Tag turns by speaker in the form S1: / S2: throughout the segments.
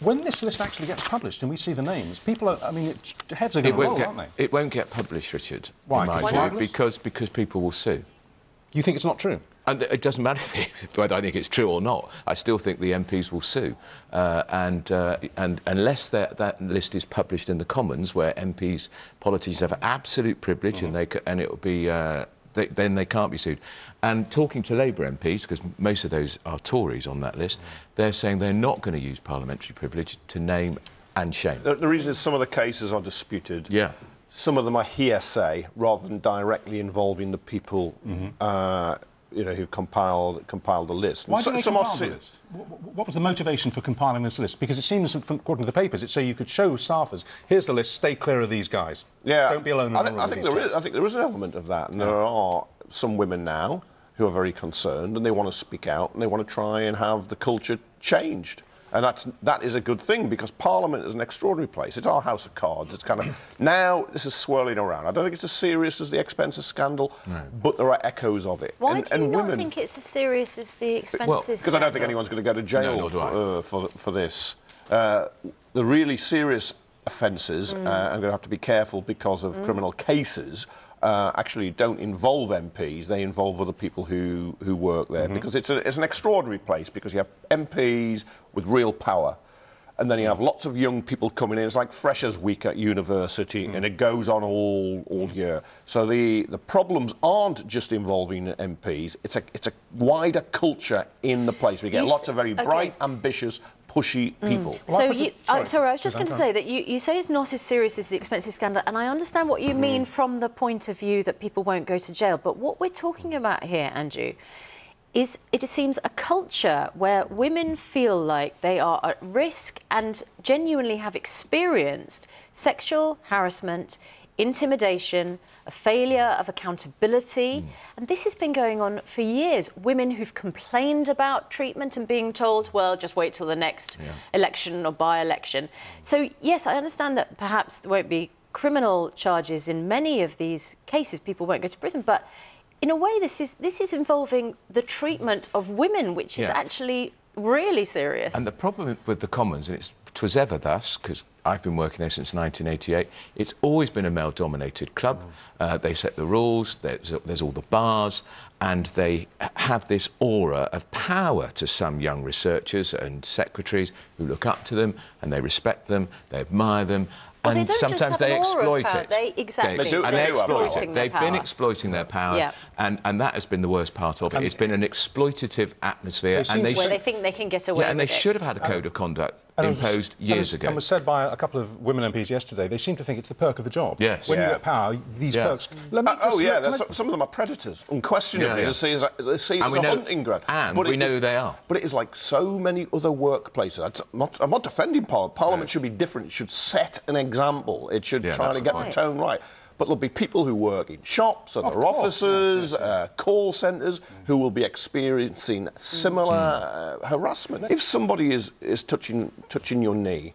S1: When this list actually gets published and we see the names, people are, I mean, heads are going to roll, aren't they?
S2: It won't get published, Richard.
S1: Why?
S2: Why not? Because people will sue.
S1: You think it's not true?
S2: And it doesn't matter whether I think it's true or not. I still think the MPs will sue, and unless that list is published in the Commons, where MPs, politicians have absolute privilege, and it will be. Then they can't be sued. And talking to Labour MPs, because most of those are Tories on that list, they're saying they're not going to use parliamentary privilege to name and shame.
S3: The reason is some of the cases are disputed.
S2: Yeah.
S3: Some of them are hearsay rather than directly involving the people, you know, who compiled the list.
S1: Why did they compile the list? What was the motivation for compiling this list? Because it seems, according to the papers, it's so you could show staffers, here's the list, stay clear of these guys. Yeah. Don't be alone.
S3: I think there is an element of that, and there are some women now who are very concerned, and they want to speak out, and they want to try and have the culture changed. And that is a good thing, because Parliament is an extraordinary place. It's our house of cards. It's kind of... Now, this is swirling around. I don't think it's as serious as the Expenses scandal, but there are echoes of it.
S4: Why do you not think it's as serious as the Expenses scandal?
S3: Because I don't think anyone's going to go to jail for this. The really serious offences, I'm going to have to be careful because of criminal cases, actually don't involve MPs, they involve other people who work there, because it's an extraordinary place, because you have MPs with real power, and then you have lots of young people coming in. It's like Freshers' Week at university, and it goes on all year. So the problems aren't just involving MPs, it's a wider culture in the place. We get lots of very bright, ambitious, pushy people.
S4: So sorry, I was just going to say that you say it's not as serious as the Expenses scandal, and I understand what you mean from the point of view that people won't go to jail. But what we're talking about here, Andrew, is it seems a culture where women feel like they are at risk and genuinely have experienced sexual harassment, intimidation, a failure of accountability. And this has been going on for years. Women who've complained about treatment and being told, well, just wait till the next election or by-election. So, yes, I understand that perhaps there won't be criminal charges in many of these cases. People won't go to prison. But in a way, this is involving the treatment of women, which is actually really serious.
S2: And the problem with the Commons, and it was ever thus, because I've been working there since 1988, it's always been a male-dominated club. They set the rules, there's all the bars, and they have this aura of power to some young researchers and secretaries who look up to them, and they respect them, they admire them.
S4: Well,
S2: and sometimes they exploit it.
S4: They exploit it.
S2: They've been exploiting their power, and that has been the worst part of it. It's been an exploitative atmosphere,
S4: where they think they can get away with it.
S2: And they should have had a code of conduct imposed years ago.
S1: And was said by a couple of women MPs yesterday, they seem to think it's the perk of the job.
S2: Yes.
S1: When you get power, these perks...
S3: Some of them are predators, unquestionably. They see it as a hunting ground.
S2: And we know who they are.
S3: But it is like so many other workplaces. I'm not defending Parliament. Parliament should be different. It should set an example. It should try to get the tone right. But there'll be people who work in shops, other offices, call centres, who will be experiencing similar harassment. If somebody is touching your knee,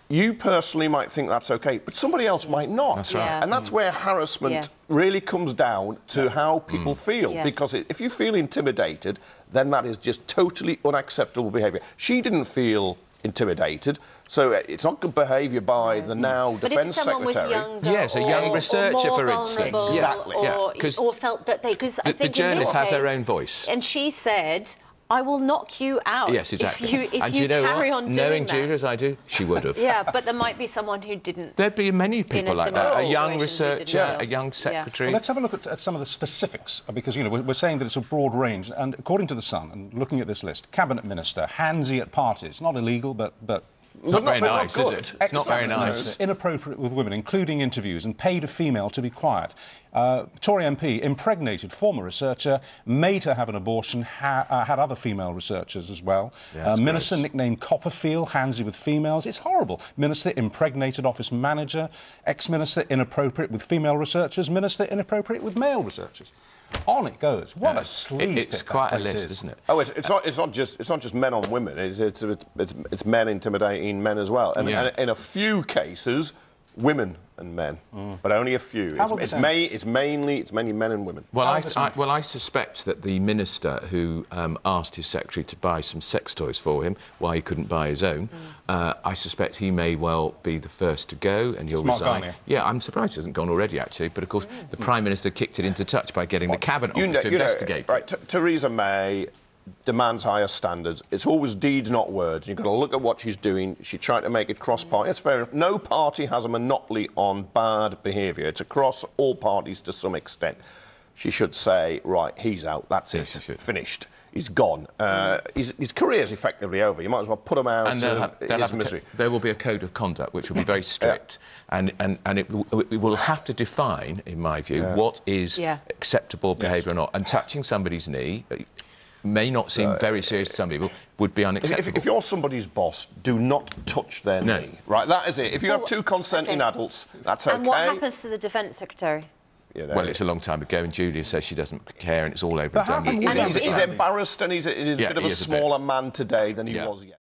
S3: you personally might think that's OK, but somebody else might not.
S2: That's right.
S3: And that's where harassment really comes down to how people feel. Because if you feel intimidated, then that is just totally unacceptable behaviour. She didn't feel intimidated, so it's not good behaviour by the now Defence Secretary.
S4: But if someone was younger,
S2: yes, a young researcher, for instance,
S4: or felt that they, because I think
S2: the journalist has her own voice,
S4: and she said, I will knock you out.
S2: Yes, exactly.
S4: If you carry on doing
S2: Knowing
S4: that.
S2: Julia as I do, she would have.
S4: Yeah, but there might be someone who didn't.
S2: There'd be many people like that. A young researcher, a young secretary.
S1: Well, let's have a look at some of the specifics, because, you know, we're saying that it's a broad range. And according to The Sun, and looking at this list, Cabinet Minister, handsy at parties. Not illegal, but
S2: it's not very nice, is it? It's not very nice.
S1: Inappropriate with women, including interviews, and paid a female to be quiet. Tory MP impregnated former researcher, made her have an abortion, had other female researchers as well. Minister nicknamed Copperfield, handsy with females. It's horrible. Minister impregnated office manager. Ex-minister inappropriate with female researchers. Minister inappropriate with male researchers. On it goes. What a sleaze pit.
S2: It's quite a list, isn't it?
S3: Oh, it's not just men on women. It's men intimidating men as well. And in a few cases, women and men, but only a few. It's mainly men and women.
S2: Well, I suspect that the minister who asked his secretary to buy some sex toys for him while he couldn't buy his own, I suspect he may well be the first to go, and he'll resign. Garnier. Yeah, I'm surprised he hasn't gone already, actually. But of course, the Prime Minister kicked it into touch by getting the Cabinet Office to investigate.
S3: Right, Theresa May demands higher standards. It's always deeds, not words. You've got to look at what she's doing. She tried to make it cross-party. That's fair enough. No party has a monopoly on bad behaviour. It's across all parties to some extent. She should say, right, he's out, that's it, finished. He's gone. His career's effectively over. You might as well put him out of his misery.
S2: There will be a code of conduct which will be very strict, and it will have to define, in my view, what is acceptable behaviour or not. And touching somebody's knee may not seem very serious to some people, would be unacceptable.
S3: If you're somebody's boss, do not touch their knee. Right, that is it. If you have two consenting adults, that's OK.
S4: And what happens to the Defence Secretary?
S2: Well, it's a long time ago, and Julia says she doesn't care, and it's all over and done.
S3: He's embarrassed, and he's a bit of a smaller man today than he was yesterday.